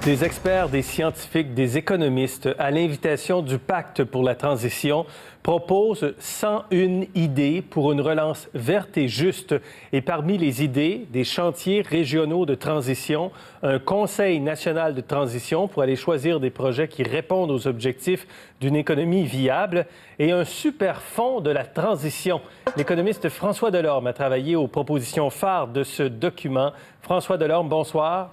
Des experts, des scientifiques, des économistes, à l'invitation du Pacte pour la transition, proposent 101 idées pour une relance verte et juste. Et parmi les idées, des chantiers régionaux de transition, un Conseil national de transition pour aller choisir des projets qui répondent aux objectifs d'une économie viable et un super fonds de la transition. L'économiste François Delorme a travaillé aux propositions phares de ce document. François Delorme, bonsoir.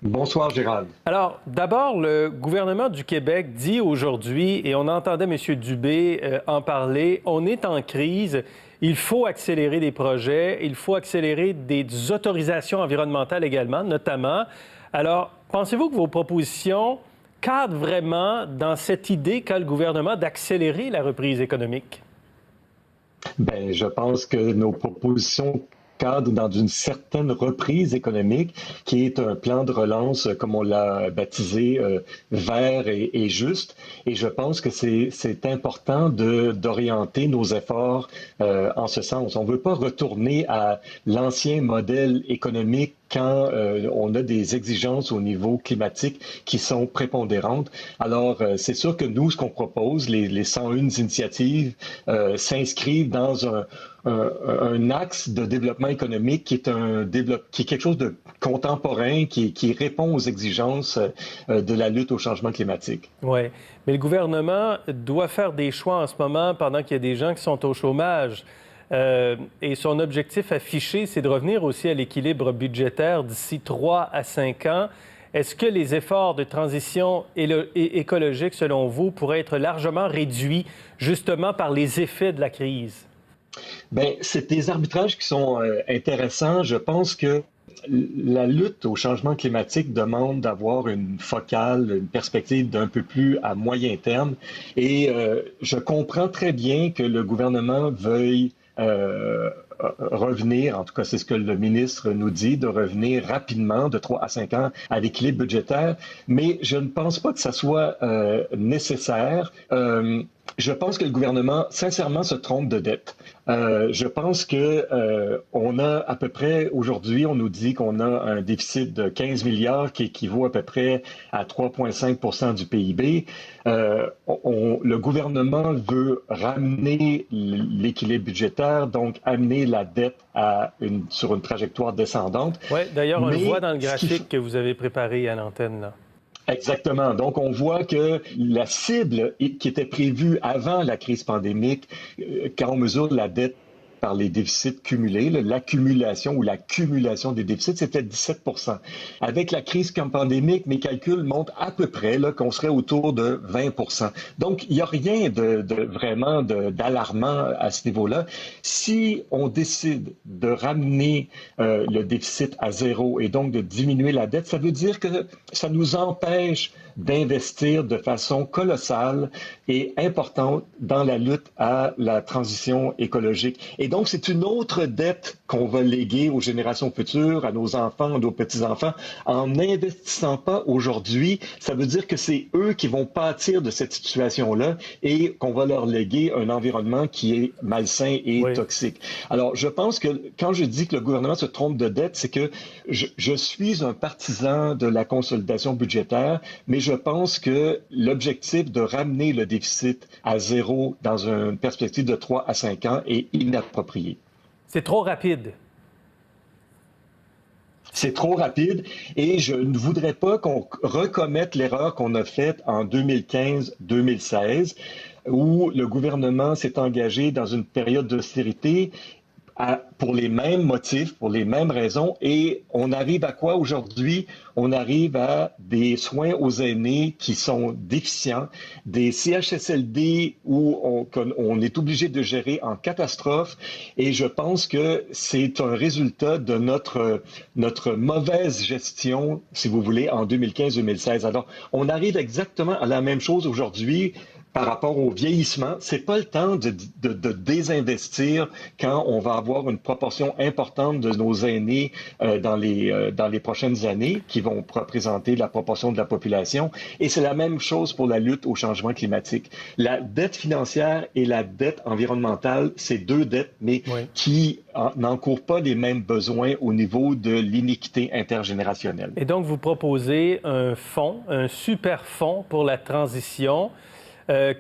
Bonsoir, Gérald. Alors, d'abord, le gouvernement du Québec dit aujourd'hui, et on entendait M. Dubé en parler, on est en crise, il faut accélérer des projets, il faut accélérer des autorisations environnementales également, notamment. Alors, pensez-vous que vos propositions cadrent vraiment dans cette idée qu'a le gouvernement d'accélérer la reprise économique? Bien, je pense que nos propositions cadre dans une certaine reprise économique qui est un plan de relance, comme on l'a baptisé, vert et juste. Et je pense que c'est important d'orienter nos efforts en ce sens. On ne veut pas retourner à l'ancien modèle économique quand on a des exigences au niveau climatique qui sont prépondérantes. Alors, c'est sûr que nous, ce qu'on propose, les 101 initiatives s'inscrivent dans un axe de développement économique qui est quelque chose de contemporain, qui répond aux exigences de la lutte au changement climatique. Oui, mais le gouvernement doit faire des choix en ce moment pendant qu'il y a des gens qui sont au chômage. Et son objectif affiché, c'est de revenir aussi à l'équilibre budgétaire d'ici 3 à 5 ans. Est-ce que les efforts de transition écologique, selon vous, pourraient être largement réduits justement par les effets de la crise? Bien, c'est des arbitrages qui sont intéressants. Je pense que la lutte au changement climatique demande d'avoir une focale, une perspective d'un peu plus à moyen terme. Et je comprends très bien que le gouvernement veuille revenir, en tout cas c'est ce que le ministre nous dit, de revenir rapidement de 3 à 5 ans à l'équilibre budgétaire, mais je ne pense pas que ça soit nécessaire. Je pense que le gouvernement, sincèrement, se trompe de dette. Je pense que on a à peu près, aujourd'hui, on nous dit qu'on a un déficit de 15 milliards qui équivaut à peu près à 3,5 % du PIB. Le gouvernement veut ramener l'équilibre budgétaire, donc amener la dette sur une trajectoire descendante. Oui, d'ailleurs, on le voit dans le graphique que vous avez préparé à l'antenne, là. Exactement. Donc, on voit que la cible qui était prévue avant la crise pandémique, quand on mesure la dette par les déficits cumulés, l'accumulation ou la cumulation des déficits, c'était 17 %. Avec la crise pandémique, mes calculs montrent à peu près qu'on serait autour de 20 %. Donc, il n'y a rien vraiment d'alarmant à ce niveau-là. Si on décide de ramener le déficit à zéro et donc de diminuer la dette, ça veut dire que ça nous empêche d'investir de façon colossale et importante dans la lutte à la transition écologique. Et donc, c'est une autre dette qu'on va léguer aux générations futures, à nos enfants, à nos petits-enfants. En n'investissant pas aujourd'hui, ça veut dire que c'est eux qui vont pâtir de cette situation-là et qu'on va leur léguer un environnement qui est malsain et toxique. Alors, je pense que quand je dis que le gouvernement se trompe de dette, c'est que je suis un partisan de la consolidation budgétaire, mais je pense que l'objectif de ramener le déficit à zéro dans une perspective de 3 à 5 ans est inapproprié. C'est trop rapide. C'est trop rapide et je ne voudrais pas qu'on recommette l'erreur qu'on a faite en 2015-2016 où le gouvernement s'est engagé dans une période d'austérité pour les mêmes motifs, pour les mêmes raisons. Et on arrive à quoi aujourd'hui? On arrive à des soins aux aînés qui sont déficients, des CHSLD où on est obligé de gérer en catastrophe. Et je pense que c'est un résultat de notre mauvaise gestion, si vous voulez, en 2015-2016. Alors, on arrive exactement à la même chose aujourd'hui par rapport au vieillissement. C'est pas le temps de désinvestir quand on va avoir une proportion importante de nos aînés dans les prochaines années qui vont représenter la proportion de la population. Et c'est la même chose pour la lutte au changement climatique. La dette financière et la dette environnementale, c'est deux dettes, mais Oui. qui n'encourent pas les mêmes besoins au niveau de l'iniquité intergénérationnelle. Et donc, vous proposez un fonds, un super fonds pour la transition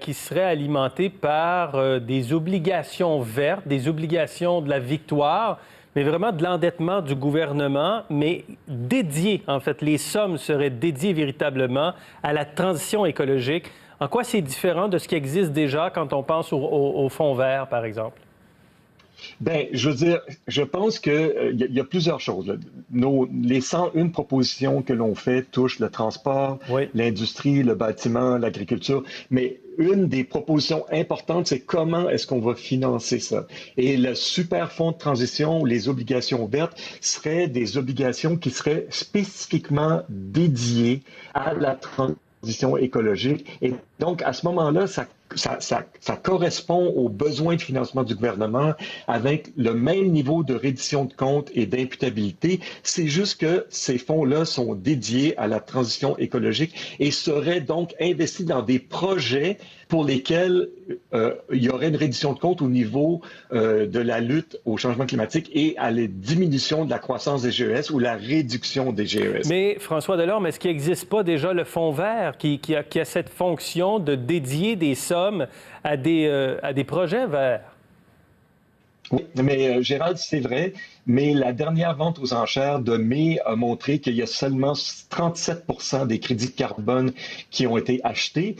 qui serait alimenté par des obligations vertes, des obligations de la victoire, mais vraiment de l'endettement du gouvernement, mais dédié, en fait, les sommes seraient dédiées véritablement à la transition écologique. En quoi c'est différent de ce qui existe déjà quand on pense au fonds vert, par exemple? Ben, je veux dire, je pense que il y a plusieurs choses, là. Les 101 propositions que l'on fait touchent le transport, Oui. l'industrie, le bâtiment, l'agriculture, mais une des propositions importantes, c'est comment est-ce qu'on va financer ça. Et le super fonds de transition, les obligations vertes, seraient des obligations qui seraient spécifiquement dédiées à la transition écologique. Et donc, à ce moment-là, ça correspond aux besoins de financement du gouvernement avec le même niveau de reddition de comptes et d'imputabilité. C'est juste que ces fonds-là sont dédiés à la transition écologique et seraient donc investis dans des projets pour lesquels il y aurait une reddition de comptes au niveau de la lutte au changement climatique et à la diminution de la croissance des GES ou la réduction des GES. Mais François Delorme, est-ce qu'il n'existe pas déjà le fonds vert qui a cette fonction de dédier des sommes à des projets verts? Oui, mais Gérald, c'est vrai, mais la dernière vente aux enchères de mai a montré qu'il y a seulement 37 des crédits de carbone qui ont été achetés.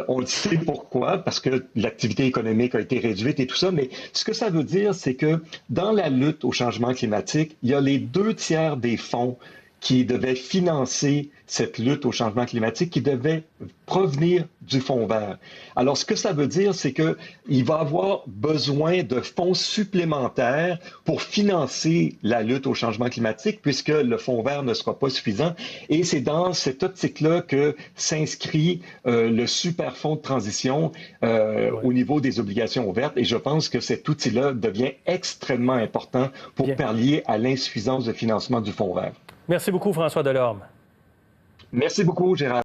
On le sait pourquoi, parce que l'activité économique a été réduite et tout ça, mais ce que ça veut dire, c'est que dans la lutte au changement climatique, il y a les 2 tiers des fonds qui devaient financer cette lutte au changement climatique, qui devait provenir du fonds vert. Alors, ce que ça veut dire, c'est qu'il va avoir besoin de fonds supplémentaires pour financer la lutte au changement climatique, puisque le fonds vert ne sera pas suffisant. Et c'est dans cette optique-là que s'inscrit le super fonds de transition Ouais. au niveau des obligations vertes. Et je pense que cet outil-là devient extrêmement important pour Bien. pallier à l'insuffisance de financement du fonds vert. Merci beaucoup, François Delorme. Merci beaucoup, Gérard.